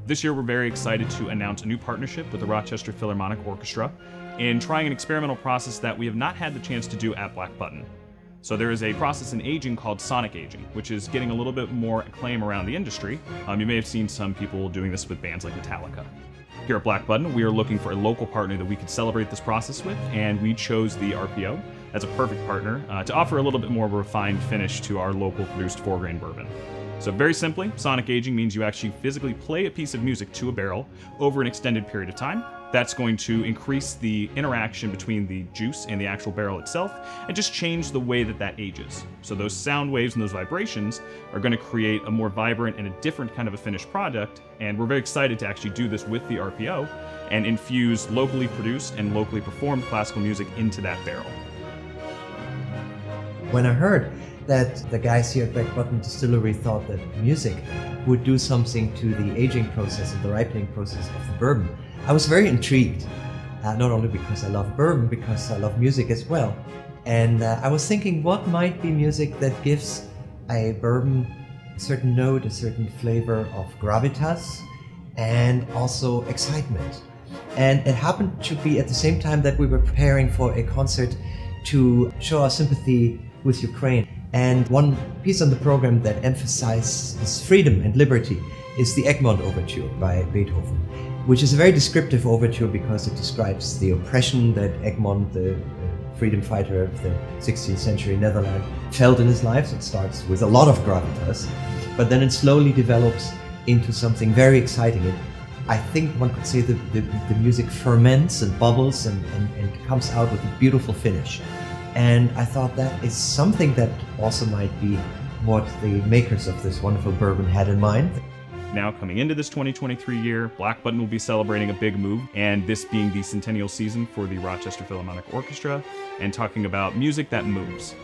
This year we're very excited to announce a new partnership with the Rochester Philharmonic Orchestra in trying an experimental process that we have not had the chance to do at Black Button. So there is a process in aging called sonic aging, which is getting a little bit more acclaim around the industry. You may have seen some people doing this with bands like Metallica. Here at Black Button, we are looking for a local partner that we could celebrate this process with, and we chose the RPO as a perfect partner to offer a little bit more of a refined finish to our local produced 4-grain bourbon. So very simply, sonic aging means you actually physically play a piece of music to a barrel over an extended period of time. That's going to increase the interaction between the juice and the actual barrel itself and just change the way that ages. So those sound waves and those vibrations are going to create a more vibrant and a different kind of a finished product, and we're very excited to actually do this with the RPO and infuse locally produced and locally performed classical music into that barrel. When I heard that the guys here at Black Button Distillery thought that music would do something to the aging process and the ripening process of the bourbon, I was very intrigued, not only because I love bourbon, because I love music as well. And I was thinking, what might be music that gives a bourbon a certain note, a certain flavor of gravitas, and also excitement. And it happened to be at the same time that we were preparing for a concert to show our sympathy with Ukraine. And one piece on the program that emphasizes freedom and liberty is the Egmont Overture by Beethoven, which is a very descriptive overture because it describes the oppression that Egmont, the freedom fighter of the 16th century Netherlands, felt in his life. So it starts with a lot of gravitas, but then it slowly develops into something very exciting. I think one could say the music ferments and bubbles and comes out with a beautiful finish. And I thought that is something that also might be what the makers of this wonderful bourbon had in mind. Now, coming into this 2023 year, Black Button will be celebrating a big move, and this being the centennial season for the Rochester Philharmonic Orchestra, and talking about music that moves.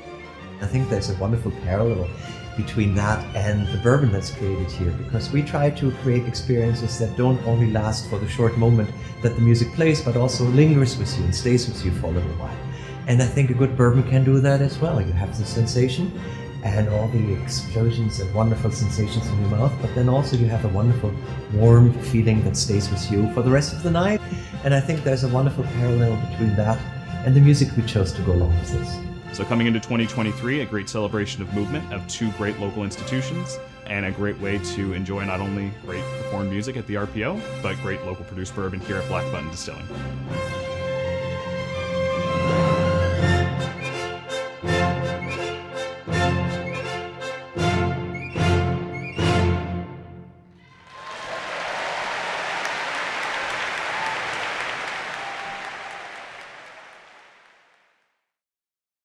I think there's a wonderful parallel between that and the bourbon that's created here, because we try to create experiences that don't only last for the short moment that the music plays, but also lingers with you and stays with you for a little while. And I think a good bourbon can do that as well. You have the sensation and all the explosions and wonderful sensations in your mouth, but then also you have a wonderful warm feeling that stays with you for the rest of the night. And I think there's a wonderful parallel between that and the music we chose to go along with this. So coming into 2023, a great celebration of movement of two great local institutions, and a great way to enjoy not only great performed music at the RPO, but great local produced bourbon here at Black Button Distilling.